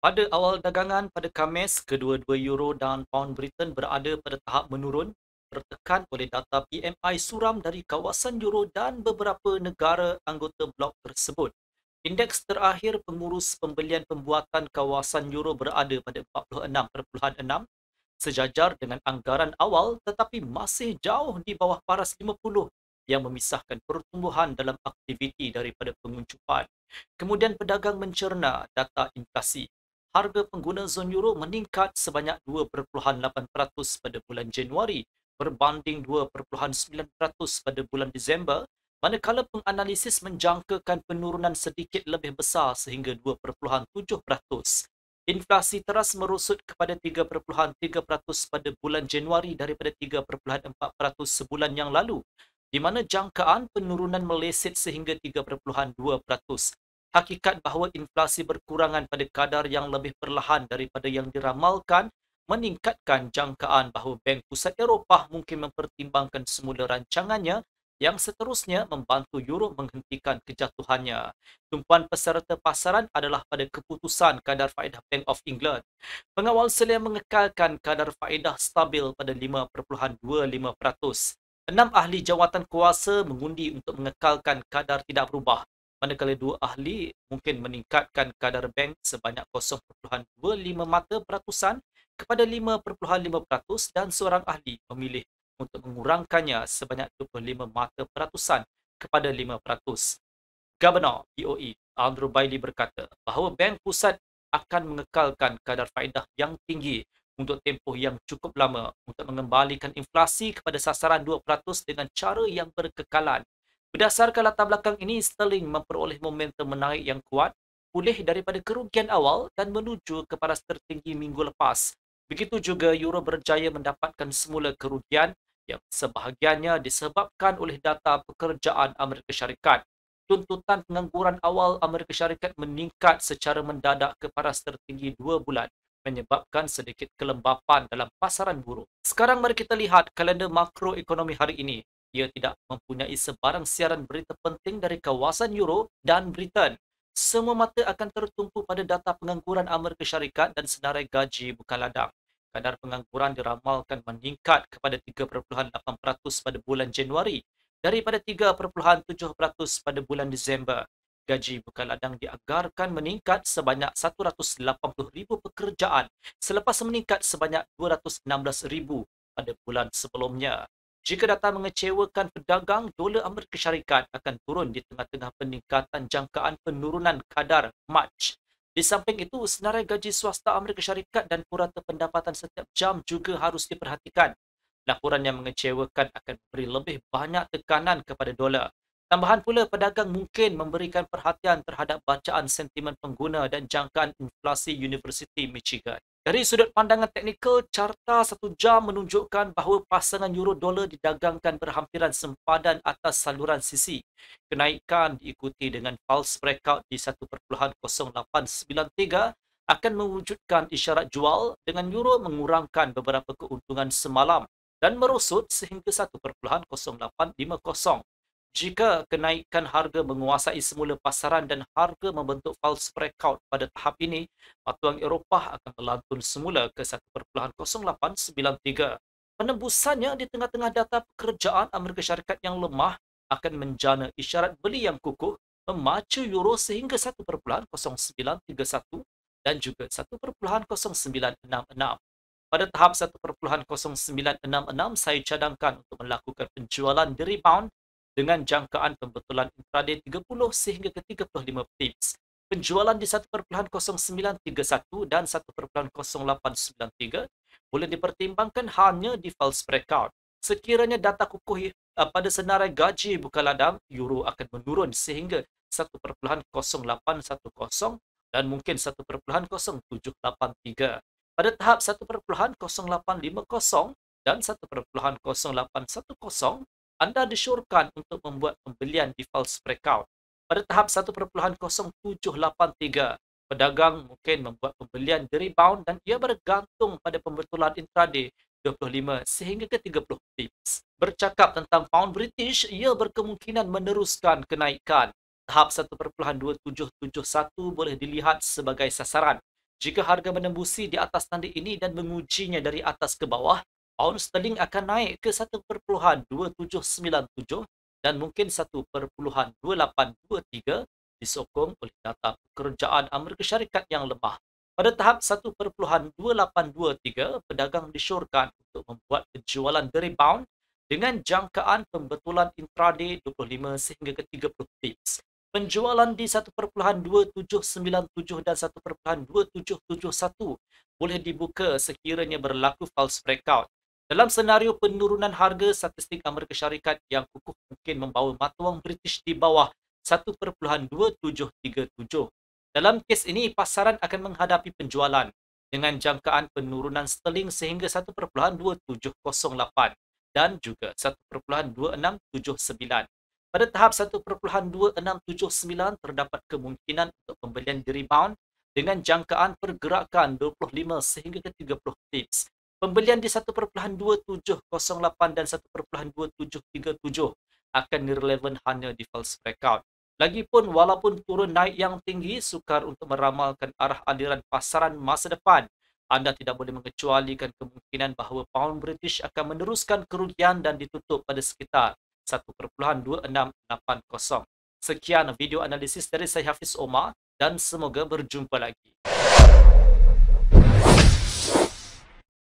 Pada awal dagangan pada Khamis, kedua-dua euro dan pound Britain berada pada tahap menurun, tertekan oleh data PMI suram dari kawasan euro dan beberapa negara anggota blok tersebut. Indeks terakhir pengurus pembelian pembuatan kawasan euro berada pada 46.6, sejajar dengan anggaran awal tetapi masih jauh di bawah paras 50 yang memisahkan pertumbuhan dalam aktiviti daripada penguncupan. Kemudian pedagang mencerna data inflasi. Harga pengguna zon euro meningkat sebanyak 2.8% pada bulan Januari berbanding 2.9% pada bulan Disember, manakala penganalisis menjangkakan penurunan sedikit lebih besar sehingga 2.7%. Inflasi teras merosot kepada 3.3% pada bulan Januari daripada 3.4% sebulan yang lalu, di mana jangkaan penurunan meleset sehingga 3.2%. Hakikat bahawa inflasi berkurangan pada kadar yang lebih perlahan daripada yang diramalkan meningkatkan jangkaan bahawa Bank Pusat Eropah mungkin mempertimbangkan semula rancangannya yang seterusnya membantu euro menghentikan kejatuhannya. Tumpuan peserta pasaran adalah pada keputusan kadar faedah Bank of England. Pengawal selia mengekalkan kadar faedah stabil pada 5.25%. 6 ahli jawatan kuasa mengundi untuk mengekalkan kadar tidak berubah, manakala 2 ahli mungkin meningkatkan kadar bank sebanyak 0.25 mata peratusan kepada 5.5% dan seorang ahli memilih untuk mengurangkannya sebanyak 25 mata peratusan kepada 5%. Governor BOE Andrew Bailey berkata bahawa Bank Pusat akan mengekalkan kadar faedah yang tinggi untuk tempoh yang cukup lama untuk mengembalikan inflasi kepada sasaran 2% dengan cara yang berkekalan. Berdasarkan latar belakang ini, sterling memperoleh momentum menaik yang kuat, pulih daripada kerugian awal dan menuju ke paras tertinggi minggu lepas. Begitu juga euro berjaya mendapatkan semula kerugian yang sebahagiannya disebabkan oleh data pekerjaan Amerika Syarikat. Tuntutan pengangguran awal Amerika Syarikat meningkat secara mendadak ke paras tertinggi 2 bulan, menyebabkan sedikit kelembapan dalam pasaran buruh. Sekarang mari kita lihat kalender makroekonomi hari ini. Ia tidak mempunyai sebarang siaran berita penting dari kawasan Euro dan Britain. Semua mata akan tertumpu pada data pengangguran Amerika Syarikat dan senarai gaji bukan ladang. Kadar pengangguran diramalkan meningkat kepada 3.8% pada bulan Januari daripada 3.7% pada bulan Disember. Gaji bukan ladang dianggarkan meningkat sebanyak 180,000 pekerjaan selepas meningkat sebanyak 216,000 pada bulan sebelumnya. Jika data mengecewakan pedagang, dolar Amerika Syarikat akan turun di tengah-tengah peningkatan jangkaan penurunan kadar Mac. Di samping itu, senarai gaji swasta Amerika Syarikat dan purata pendapatan setiap jam juga harus diperhatikan. Laporan yang mengecewakan akan memberi lebih banyak tekanan kepada dolar. Tambahan pula, pedagang mungkin memberikan perhatian terhadap bacaan sentimen pengguna dan jangkaan inflasi Universiti Michigan. Dari sudut pandangan teknikal, carta 1 jam menunjukkan bahawa pasangan euro-dolar didagangkan berhampiran sempadan atas saluran sisi. Kenaikan diikuti dengan false breakout di 1.0893 akan mewujudkan isyarat jual dengan euro mengurangkan beberapa keuntungan semalam dan merosot sehingga 1.0850. Jika kenaikan harga menguasai semula pasaran dan harga membentuk false breakout pada tahap ini, Patuang Eropah akan melantun semula ke 1.0893. Penembusannya di tengah-tengah data pekerjaan Amerika Syarikat yang lemah akan menjana isyarat beli yang kukuh memacu euro sehingga 1.0931 dan juga 1.0966. Pada tahap 1.0966, saya cadangkan untuk melakukan penjualan di rebound dengan jangkaan pembetulan intraday 30 sehingga ke 35 pips. Penjualan di 1.0931 dan 1.0893 boleh dipertimbangkan hanya di false breakout. Sekiranya data kukuh pada senarai gaji bukan ladang, euro akan menurun sehingga 1.0810 dan mungkin 1.0783. Pada tahap 1.0850 dan 1.0810, anda disyorkan untuk membuat pembelian di false breakout. Pada tahap 1.0783, pedagang mungkin membuat pembelian di rebound dan ia bergantung pada pembetulan intraday 25 sehingga ke 30 pips. Bercakap tentang pound British, ia berkemungkinan meneruskan kenaikan. Tahap 1.2771 boleh dilihat sebagai sasaran Jika harga menembusi di atas tanda ini dan mengujinya dari atas ke bawah, pound sterling akan naik ke 1.2797 dan mungkin 1.2823 disokong oleh data pekerjaan Amerika Syarikat yang lemah. Pada tahap 1.2823, pedagang disyorkan untuk membuat penjualan the rebound dengan jangkaan pembetulan intraday 25 sehingga ke 30 pips. Penjualan di 1.2797 dan 1.2771 boleh dibuka sekiranya berlaku false breakout. Dalam senario penurunan harga, statistik Amerika Syarikat yang kukuh mungkin membawa mata wang British di bawah 1.2737. Dalam kes ini, pasaran akan menghadapi penjualan dengan jangkaan penurunan sterling sehingga 1.2708 dan juga 1.2679. Pada tahap 1.2679 terdapat kemungkinan untuk pembelian di rebound dengan jangkaan pergerakan 25 sehingga ke 30 pips. Pembelian di 1.2708 dan 1.2737 akan irrelevant hanya di false breakout. Lagipun walaupun turun naik yang tinggi, sukar untuk meramalkan arah aliran pasaran masa depan. Anda tidak boleh mengecualikan kemungkinan bahawa pound British akan meneruskan kerugian dan ditutup pada sekitar 1.2680. Sekian video analisis dari saya Hafiz Omar dan semoga berjumpa lagi.